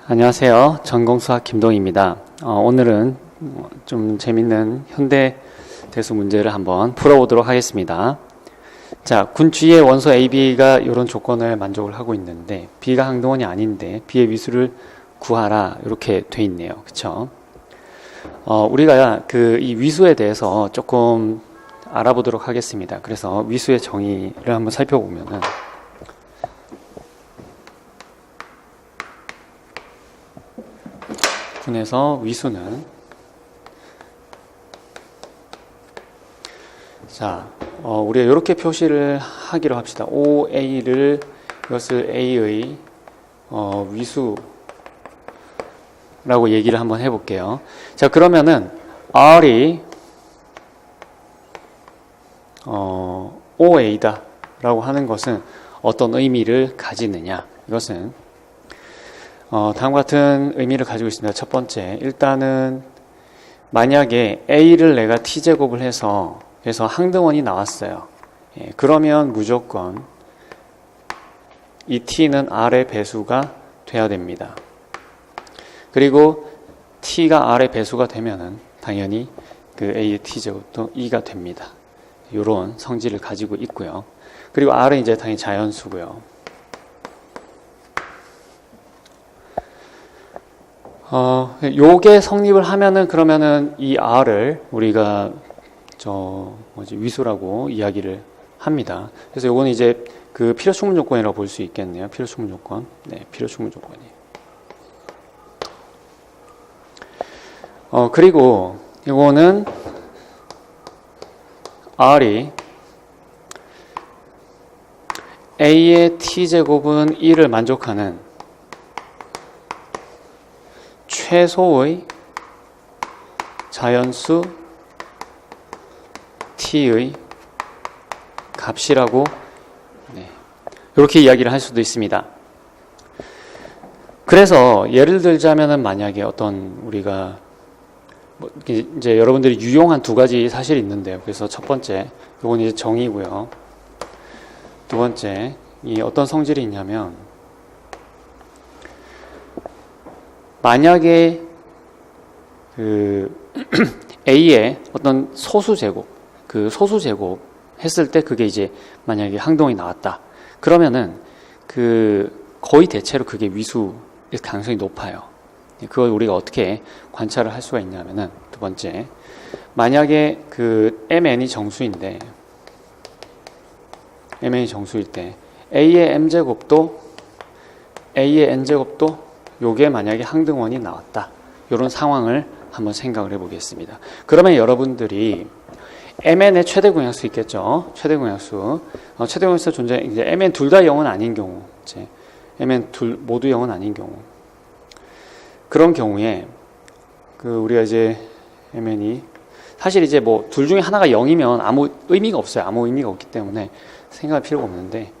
안녕하세요. 전공수학 김동희입니다. 오늘은 좀 재밌는 현대 대수 문제를 한번 풀어보도록 하겠습니다. 자, 군 G의 원소 AB가 이런 조건을 만족을 하고 있는데 B가 항등원이 아닌데 B의 위수를 구하라 이렇게 돼 있네요. 그쵸? 우리가 이 위수에 대해서 조금 알아보도록 하겠습니다. 그래서 위수의 정의를 한번 살펴보면은 군에서 위수는 자, 우리가 이렇게 표시를 하기로 합시다. OA를 이것을 A의 위수라고 얘기를 한번 해볼게요. 자, 그러면은 R이 OA다 라고 하는 것은 어떤 의미를 가지느냐? 이것은 다음과 같은 의미를 가지고 있습니다. 첫 번째, 일단은 만약에 A를 내가 T제곱을 해서 항등원이 나왔어요. 그러면 무조건 이 T는 R의 배수가 돼야 됩니다. 그리고 T가 R의 배수가 되면은 당연히 그 A의 T제곱도 2가 됩니다. 이런 성질을 가지고 있고요. 그리고 R은 이제 당연히 자연수고요. 요게 성립을 하면은 그러면은 이 R을 우리가 위수라고 이야기를 합니다. 그래서 요거는 이제 그 필요 충분 조건이라고 볼 수 있겠네요. 필요 충분 조건. 네, 필요 충분 조건이에요. 그리고 요거는 R이 A의 T제곱은 1을 만족하는 최소의 자연수 T의 값이라고 이렇게 이야기를 할 수도 있습니다. 그래서 예를 들자면은 만약에 어떤 우리가 이제 여러분들이 유용한 두 가지 사실이 있는데요. 그래서 첫 번째, 이건 이제 정의고요. 두 번째, 이 어떤 성질이 있냐면 만약에 A의 어떤 소수제곱, 그 소수제곱 했을 때 그게 이제 만약에 항등원이 나왔다. 그러면은 거의 대체로 그게 위수일 가능성이 높아요. 그걸 우리가 어떻게 관찰을 할 수가 있냐면은 두 번째, 만약에 MN이 정수인데 MN이 정수일 때 A의 M제곱도 A의 N제곱도 요게 만약에 항등원이 나왔다. 이런 상황을 한번 생각을 해보겠습니다. 그러면 여러분들이 MN의 최대 공약수 있겠죠? 최대 공약수. 최대 공약수 존재, 이제 MN 둘 다 0은 아닌 경우, 이제 MN 모두 0은 아닌 경우. 그런 경우에, 우리가 이제 MN이, 사실 이제 둘 중에 하나가 0이면 아무 의미가 없어요. 아무 의미가 없기 때문에 생각할 필요가 없는데,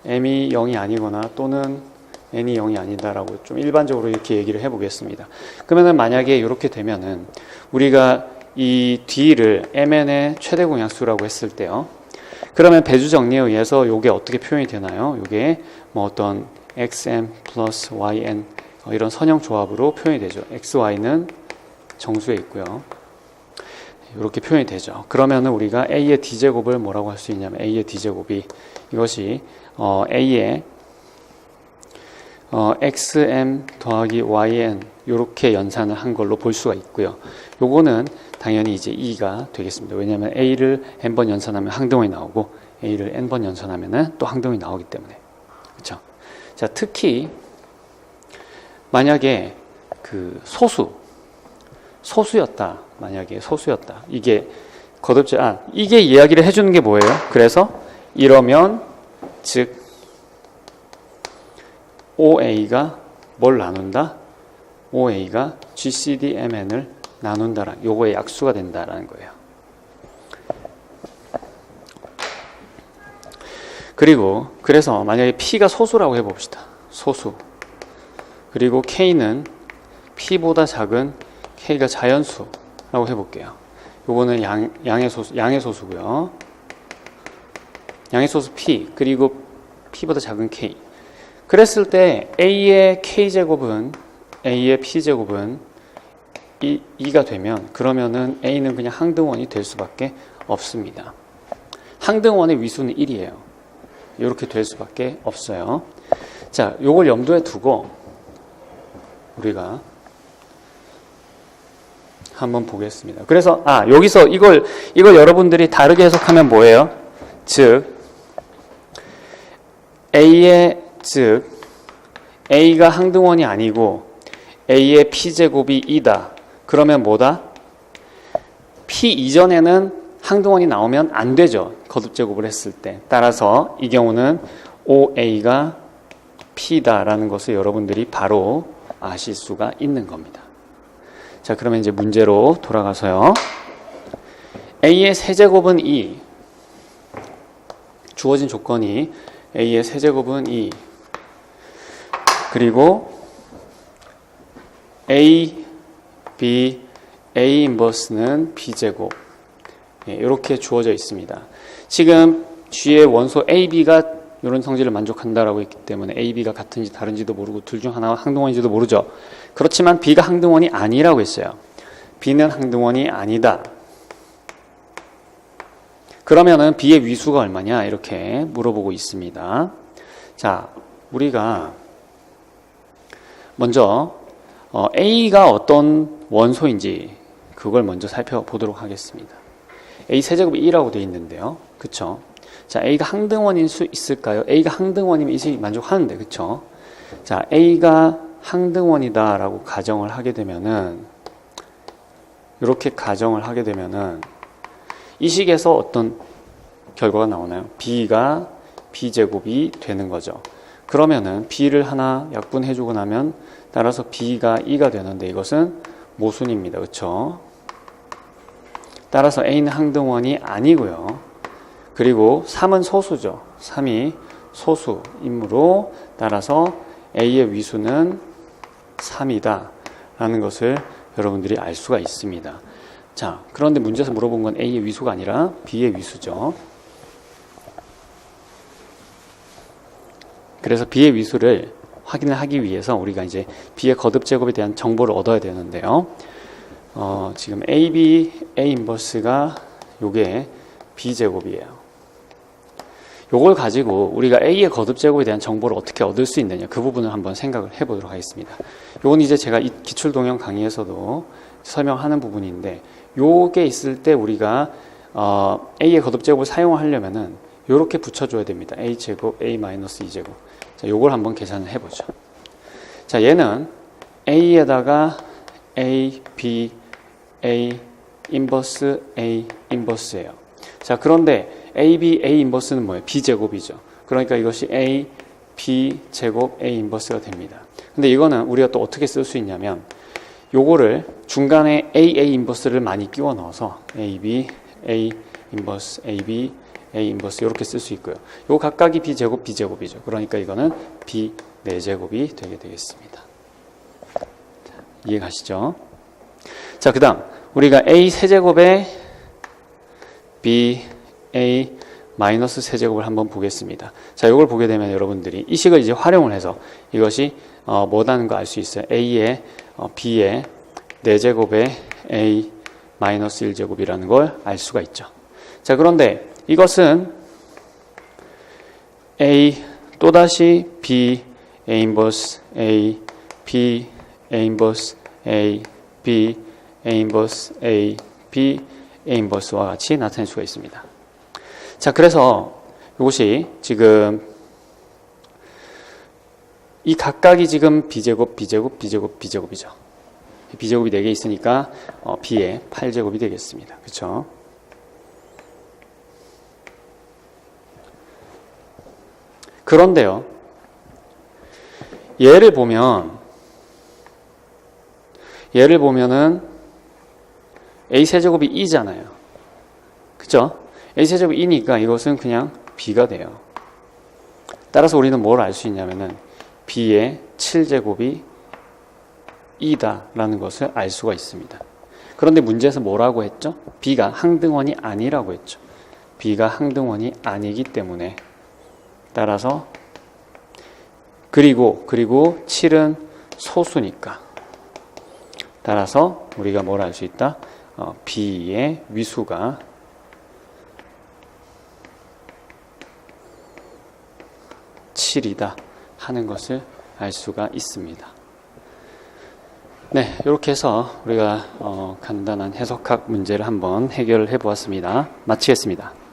M이 0이 아니거나 또는 N이 0이 아니다라고 좀 일반적으로 이렇게 얘기를 해보겠습니다. 그러면은 만약에 이렇게 되면은 우리가 이 D를 MN의 최대 공약수라고 했을 때요. 그러면 배수 정리에 의해서 요게 어떻게 표현이 되나요? 요게 어떤 XM 플러스 YN 이런 선형 조합으로 표현이 되죠. XY는 정수에 있고요. 이렇게 표현이 되죠. 그러면은 우리가 A의 D제곱을 뭐라고 할 수 있냐면 A의 D제곱이 이것이 A의 XM 더하기 YN 이렇게 연산을 한 걸로 볼 수가 있고요. 요거는 당연히 이제 2가 되겠습니다. 왜냐하면 A를 n번 연산하면 항등원이 나오고 A를 n번 연산하면 또 항등원이 나오기 때문에. 그렇죠? 자, 특히 만약에 소수였다. 만약에 소수였다. 이게 이게 이야기를 해주는 게 뭐예요? 그래서 이러면 즉 OA가 뭘 나눈다? OA가 GCD-MN을 나눈다라는, 요거의 약수가 된다라는 거예요. 그래서 만약에 P가 소수라고 해봅시다. 소수. 그리고 K는 P보다 작은 K가 자연수라고 해볼게요. 요거는 양의 소수고요. 양의 소수 P, 그리고 P보다 작은 K. 그랬을 때 A의 K제곱은 A의 P제곱은 2가 되면 그러면은 A는 그냥 항등원이 될 수밖에 없습니다. 항등원의 위수는 1이에요. 이렇게 될 수밖에 없어요. 자, 요걸 염두에 두고 우리가 한번 보겠습니다. 그래서 여기서 이걸 여러분들이 다르게 해석하면 뭐예요? 즉 A가 항등원이 아니고 A의 P제곱이 2다. 그러면 뭐다? P 이전에는 항등원이 나오면 안 되죠. 거듭제곱을 했을 때. 따라서 이 경우는 OA가 P다라는 것을 여러분들이 바로 아실 수가 있는 겁니다. 자, 그러면 이제 문제로 돌아가서요. A의 세제곱은 2. 주어진 조건이 A의 세제곱은 2. 그리고 A, B, A 인버스는 B제곱. 이렇게 주어져 있습니다. 지금 G의 원소 AB가 이런 성질을 만족한다라고 했기 때문에 AB가 같은지 다른지도 모르고 둘 중 하나가 항등원인지도 모르죠. 그렇지만 B가 항등원이 아니라고 했어요. B는 항등원이 아니다. 그러면은 B의 위수가 얼마냐 이렇게 물어보고 있습니다. 자, 우리가 먼저 A가 어떤 원소인지 그걸 먼저 살펴보도록 하겠습니다. A 세제곱이 2라고 되어 있는데요. 그쵸? 자, A가 항등원일 수 있을까요? A가 항등원이면 이식이 만족하는데, 그쵸? 자, A가 항등원이다 라고 가정을 하게 되면은, 이렇게 가정을 하게 되면은, 이 식에서 어떤 결과가 나오나요? B가 B제곱이 되는 거죠. 그러면은 B를 하나 약분해주고 나면, 따라서 B가 2가 되는데, 이것은 모순입니다. 그쵸? 따라서 A는 항등원이 아니고요. 그리고 3은 소수죠. 3이 소수이므로 따라서 A의 위수는 3이다 라는 것을 여러분들이 알 수가 있습니다. 자, 그런데 문제에서 물어본 건 A의 위수가 아니라 B의 위수죠. 그래서 B의 위수를 확인을 하기 위해서 우리가 이제 B의 거듭제곱에 대한 정보를 얻어야 되는데요. 지금 AB, A 인버스가 요게 B제곱이에요. 요걸 가지고 우리가 A의 거듭제곱에 대한 정보를 어떻게 얻을 수 있느냐 그 부분을 한번 생각을 해보도록 하겠습니다. 요건 이제 제가 이 기출동영 강의에서도 설명하는 부분인데 요게 있을 때 우리가 A의 거듭제곱을 사용하려면은 요렇게 붙여줘야 됩니다. A제곱, A-2제곱. 자, 요걸 한번 계산을 해보죠. 자, 얘는 A에다가 A, B, A, 인버스, A, 인버스예요. 자, 그런데 A, B, A 인버스는 뭐예요? B제곱이죠. 그러니까 이것이 A, B 제곱, A 인버스가 됩니다. 근데 이거는 우리가 또 어떻게 쓸 수 있냐면 요거를 중간에 A, A 인버스를 많이 끼워 넣어서 A, B, A 인버스, A, B, A 인버스 이렇게 쓸 수 있고요. 요 각각이 B제곱, B제곱이죠. 그러니까 이거는 B 4제곱이 되게 되겠습니다. 이해 가시죠? 자, 그 다음 우리가 A 세제곱에 B, A 마이너스 세제곱을 한번 보겠습니다. 자, 이걸 보게 되면 여러분들이 이 식을 이제 활용을 해서 이것이 뭐라는 거 알 수 있어요. A의 B의 4제곱에 A 마이너스 1제곱이라는 걸 알 수가 있죠. 자, 그런데 이것은 A 또다시 B A 인버스 A B A 인버스 A B A 인버스 A B A 인버스와 같이 나타낼 수가 있습니다. 자, 그래서 이것이 지금 이 각각이 지금 B제곱, B제곱, B제곱, B제곱이죠. B제곱이 4개 있으니까 B의 8제곱이 되겠습니다. 그렇죠? 그런데요, 얘를 보면은 A 세제곱이 2잖아요. 그죠? A 세제곱이 2니까 이것은 그냥 B가 돼요. 따라서 우리는 뭘 알 수 있냐면은 B의 7제곱이 2다라는 것을 알 수가 있습니다. 그런데 문제에서 뭐라고 했죠? B가 항등원이 아니라고 했죠. B가 항등원이 아니기 때문에 따라서 그리고 7은 소수니까 따라서 우리가 뭘 알 수 있다? B의 위수가 7이다 하는 것을 알 수가 있습니다. 네, 이렇게 해서 우리가 간단한 해석학 문제를 한번 해결해 보았습니다. 마치겠습니다.